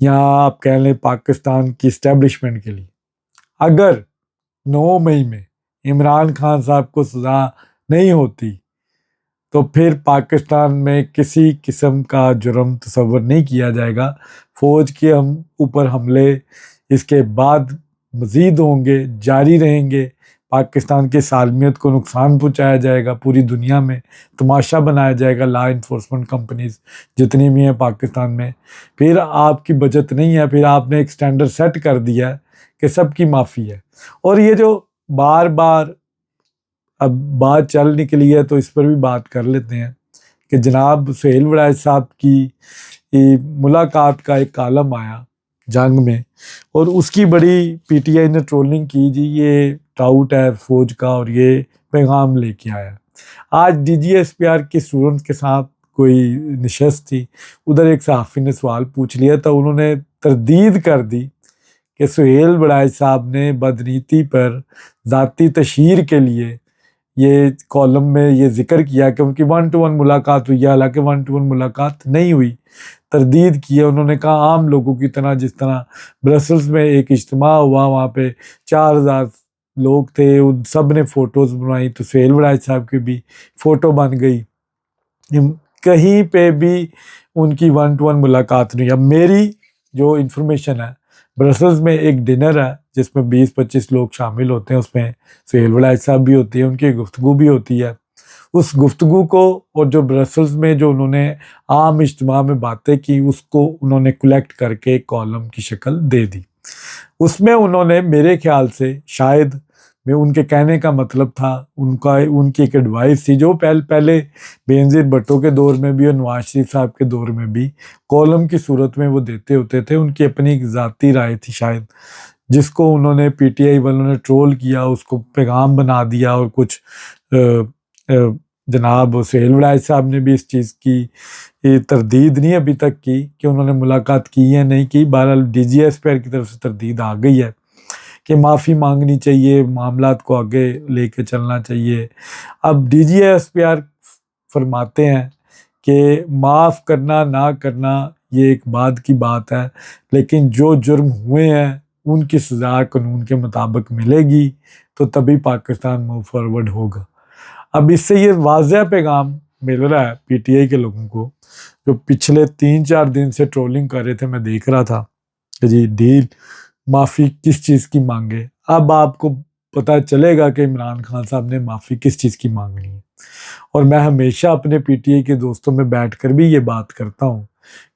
یا آپ کہہ لیں پاکستان کی اسٹیبلشمنٹ کے لیے. اگر 9 مئی میں عمران خان صاحب کو سزا نہیں ہوتی تو پھر پاکستان میں کسی قسم کا جرم تصور نہیں کیا جائے گا. فوج کے اوپر حملے اس کے بعد مزید ہوں گے، جاری رہیں گے. پاکستان کی سالمیت کو نقصان پہنچایا جائے گا، پوری دنیا میں تماشا بنایا جائے گا. لا انفورسمنٹ کمپنیز جتنی بھی ہیں پاکستان میں، پھر آپ کی بچت نہیں ہے. پھر آپ نے ایک سٹینڈرڈ سیٹ کر دیا ہے کہ سب کی معافی ہے. اور یہ جو بار بار اب بات چل نکلی ہے تو اس پر بھی بات کر لیتے ہیں کہ جناب سہیل وڑائچ صاحب کی ملاقات کا ایک کالم آیا جنگ میں، اور اس کی بڑی پی ٹی آئی نے ٹرولنگ کی. جی یہ ٹاؤٹ ہے فوج کا اور یہ پیغام لے کے آیا. آج D G S P R کی اسٹوڈنٹس کے ساتھ کوئی نشست تھی، ادھر ایک صحافی نے سوال پوچھ لیا تو انہوں نے تردید کر دی کہ سہیل وڑائچ صاحب نے بدنیتی پر ذاتی تشہیر کے لیے یہ کالم میں یہ ذکر کیا کہ ان کی 1-to-1 ملاقات ہوئی ہے، حالانکہ 1-to-1 ملاقات نہیں ہوئی. تردید کی ہے. انہوں نے کہا عام لوگوں کی طرح، جس طرح برسلز میں ایک اجتماع ہوا، وہاں پہ 4000 لوگ تھے، ان سب نے فوٹوز بنوائی، تو سہیل وڑائچ صاحب کی بھی فوٹو بن گئی. کہیں پہ بھی ان کی 1-to-1 ملاقات نہیں. اب میری جو انفارمیشن ہے، برسلز میں ایک ڈنر ہے جس میں 20-25 لوگ شامل ہوتے ہیں، اس میں سہیل وڑائچ صاحب بھی ہوتی ہے، ان کی گفتگو بھی ہوتی ہے. اس گفتگو کو اور جو برسلز میں جو انہوں نے عام اجتماع میں باتیں کی، اس کو انہوں نے کلیکٹ کر کے ایک کالم کی شکل دے دی. اس میں انہوں نے میرے خیال سے، شاید میں ان کے کہنے کا مطلب تھا، ان کی ایک ایڈوائس تھی جو پہلے بے نظیر بھٹو کے دور میں بھی اور نواز شریف صاحب کے دور میں بھی کالم کی صورت میں وہ دیتے ہوتے تھے. ان کی اپنی ایک ذاتی رائے تھی شاید، جس کو انہوں نے پی ٹی آئی والوں نے ٹرول کیا، اس کو پیغام بنا دیا. اور کچھ جناب سہیل وڑائچ صاحب نے بھی اس چیز کی تردید نہیں ابھی تک کی کہ انہوں نے ملاقات کی ہے نہیں کی. بہرحال D G S P R کی طرف سے تردید آ گئی ہے کہ معافی مانگنی چاہیے، معاملات کو آگے لے کے چلنا چاہیے. اب D G S P R فرماتے ہیں کہ معاف کرنا نہ کرنا یہ ایک بعد کی بات ہے، لیکن جو جرم ہوئے ہیں ان کی سزا قانون کے مطابق ملے گی تو تبھی پاکستان موو فارورڈ ہوگا. اب اس سے یہ واضح پیغام مل رہا ہے پی ٹی آئی کے لوگوں کو، جو پچھلے 3-4 دن سے ٹرولنگ کر رہے تھے. میں دیکھ رہا تھا کہ جی ڈیل معافی کس چیز کی مانگے. اب آپ کو پتہ چلے گا کہ عمران خان صاحب نے معافی کس چیز کی مانگنی ہے. اور میں ہمیشہ اپنے پی ٹی آئی کے دوستوں میں بیٹھ کر بھی یہ بات کرتا ہوں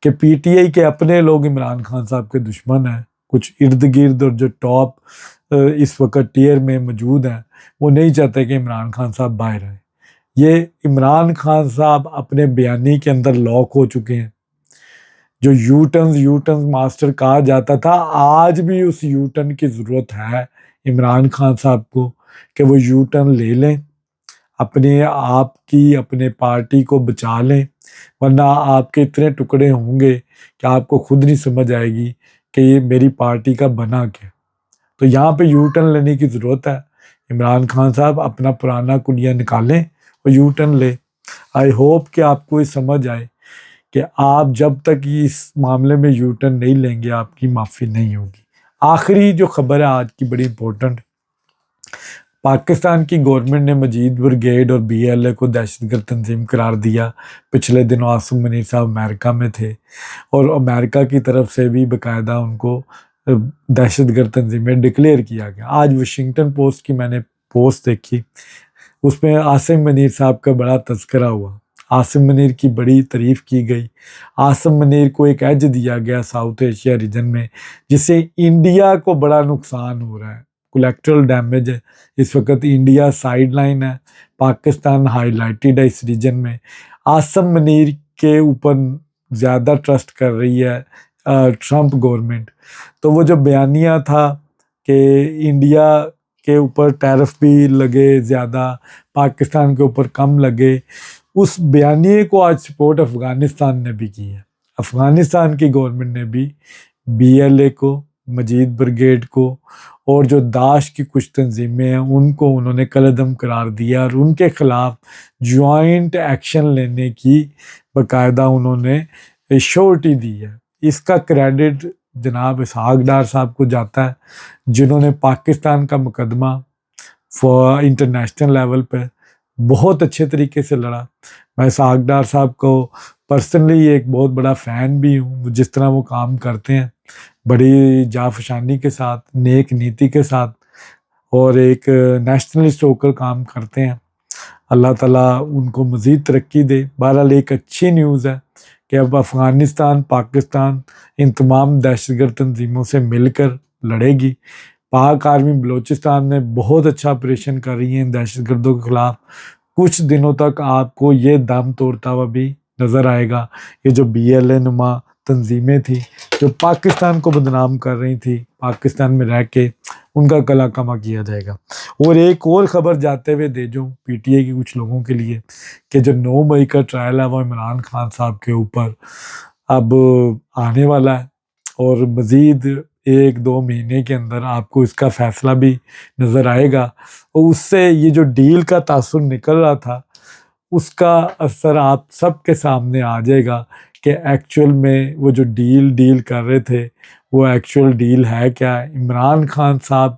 کہ پی ٹی آئی کے اپنے لوگ عمران خان صاحب کے دشمن ہیں. کچھ ارد گرد اور جو ٹاپ اس وقت ٹیئر میں موجود ہیں، وہ نہیں چاہتے کہ عمران خان صاحب باہر آئیں. یہ عمران خان صاحب اپنے بیانی کے اندر لاک ہو چکے ہیں. جو یو ٹرنز ماسٹر کہا جاتا تھا، آج بھی اس یو ٹرن کی ضرورت ہے عمران خان صاحب کو کہ وہ یو ٹرن لے لیں، اپنے آپ کی اپنے پارٹی کو بچا لیں، ورنہ آپ کے اتنے ٹکڑے ہوں گے کہ آپ کو خود نہیں سمجھ آئے گی کہ یہ میری پارٹی کا بنا کیا. تو یہاں پہ یو ٹرن لینے کی ضرورت ہے. عمران خان صاحب اپنا پرانا کلیہ نکالیں اور یو ٹرن لیں. آئی ہوپ کہ آپ کو یہ سمجھ آئے کہ آپ جب تک اس معاملے میں یو ٹرن نہیں لیں گے آپ کی معافی نہیں ہوگی. آخری جو خبر ہے آج کی بڑی امپورٹنٹ، پاکستان کی گورنمنٹ نے مجید بریگیڈ اور بی ایل اے کو دہشت گرد تنظیم قرار دیا. پچھلے دنوں عاصم منیر صاحب امریکہ میں تھے اور امریکہ کی طرف سے بھی باقاعدہ ان کو دہشت گرد تنظیمیں ڈکلیئر کیا گیا. آج واشنگٹن پوسٹ کی میں نے پوسٹ دیکھی، اس میں عاصم منیر صاحب کا بڑا تذکرہ ہوا، عاصم منیر کی بڑی تعریف کی گئی. عاصم منیر کو ایک ایج دیا گیا ساؤتھ ایشیا ریجن میں، جس سے انڈیا کو بڑا نقصان ہو رہا ہے، کولیکٹرل ڈیمیج ہے. اس وقت انڈیا سائیڈ لائن ہے، پاکستان ہائی لائٹڈ ہے اس ریجن میں. عاصم منیر کے اوپر زیادہ ٹرسٹ کر رہی ہے ٹرمپ گورنمنٹ. تو وہ جو بیانیہ تھا کہ انڈیا کے اوپر ٹیرف بھی لگے زیادہ، پاکستان کے اوپر کم لگے، اس بیانیے کو آج سپورٹ افغانستان نے بھی کی ہے. افغانستان کی گورنمنٹ نے بھی بی ایل اے کو، مجید بریگیڈ کو اور جو داعش کی کچھ تنظیمیں ہیں ان کو انہوں نے کالعدم قرار دیا اور ان کے خلاف جوائنٹ ایکشن لینے کی باقاعدہ انہوں نے شورٹی دی ہے. اس کا کریڈٹ جناب اسحاق ڈار صاحب کو جاتا ہے، جنہوں نے پاکستان کا مقدمہ انٹرنیشنل لیول پہ بہت اچھے طریقے سے لڑا۔ میں اسحاق ڈار صاحب کو پرسنلی ایک بہت بڑا فین بھی ہوں، جس طرح وہ کام کرتے ہیں بڑی جافشانی کے ساتھ، نیک نیتی کے ساتھ، اور ایک نیشنلسٹ ہو کر کام کرتے ہیں۔ اللہ تعالیٰ ان کو مزید ترقی دے۔ بہرحال ایک اچھی نیوز ہے کہ اب افغانستان، پاکستان ان تمام دہشت گرد تنظیموں سے مل کر لڑے گی۔ پاک آرمی بلوچستان میں بہت اچھا آپریشن کر رہی ہے ان دہشت گردوں کے خلاف۔ کچھ دنوں تک آپ کو یہ دم توڑتا ہوا بھی نظر آئے گا۔ یہ جو BLA نما تنظیمیں تھیں جو پاکستان کو بدنام کر رہی تھی، پاکستان میں رہ کے ان کا کلا کما کیا جائے گا۔ اور ایک اور خبر جاتے ہوئے دے جو PTI کے کچھ لوگوں کے لیے، کہ جو 9 مئی کا ٹرائل ہے وہ عمران خان صاحب کے اوپر اب آنے والا ہے، اور مزید 1-2 مہینے کے اندر آپ کو اس کا فیصلہ بھی نظر آئے گا، اور اس سے یہ جو ڈیل کا تاثر نکل رہا تھا اس کا اثر آپ سب کے سامنے آ جائے گا کہ ایکچول میں وہ جو ڈیل کر رہے تھے وہ ایکچول ڈیل ہے کیا ہے۔ عمران خان صاحب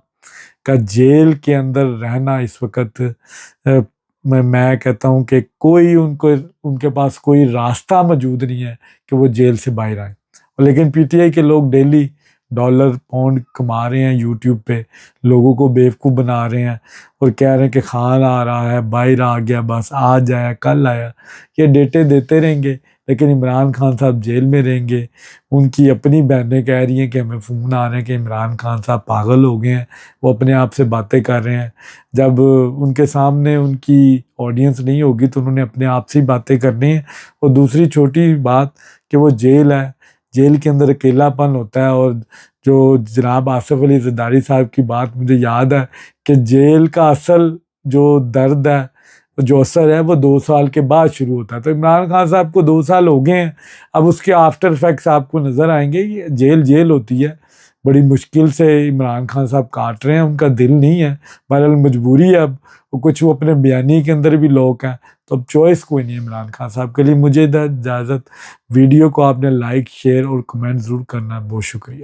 کا جیل کے اندر رہنا اس وقت میں کہتا ہوں کہ کوئی ان کے پاس کوئی راستہ موجود نہیں ہے کہ وہ جیل سے باہر آئیں، لیکن PTI کے لوگ ڈیلی ڈالر پاؤنڈ کما رہے ہیں، یوٹیوب پہ لوگوں کو بیوقوف بنا رہے ہیں اور کہہ رہے ہیں کہ خان آ رہا ہے، باہر آ گیا، بس آج آیا کل آیا، یہ ڈیٹے دیتے رہیں گے، لیکن عمران خان صاحب جیل میں رہیں گے۔ ان کی اپنی بہنیں کہہ رہی ہیں کہ ہمیں فون آ رہے ہیں کہ عمران خان صاحب پاگل ہو گئے ہیں، وہ اپنے آپ سے باتیں کر رہے ہیں۔ جب ان کے سامنے ان کی آڈینس نہیں ہوگی تو انہوں نے اپنے آپ سے ہی باتیں کرنی ہیں۔ اور دوسری چھوٹی بات کہ وہ جیل ہے، جیل کے اندر اکیلا پن ہوتا ہے، اور جو جناب آصف علی زرداری صاحب کی بات مجھے یاد ہے کہ جیل کا اصل جو درد ہے، جو اثر ہے، وہ 2 سال کے بعد شروع ہوتا ہے۔ تو عمران خان صاحب کو 2 سال ہو گئے ہیں، اب اس کے آفٹر افیکٹس آپ کو نظر آئیں گے۔ یہ جیل ہوتی ہے، بڑی مشکل سے عمران خان صاحب کاٹ رہے ہیں، ان کا دل نہیں ہے، بہرحال مجبوری ہے۔ اب کچھ وہ اپنے بیانی کے اندر بھی لوگ ہیں، تو اب چوائس کوئی نہیں ہے عمران خان صاحب کے لیے۔ مجھے اجازت، ویڈیو کو آپ نے لائک، شیئر اور کمنٹ ضرور کرنا ہے۔ بہت شکریہ۔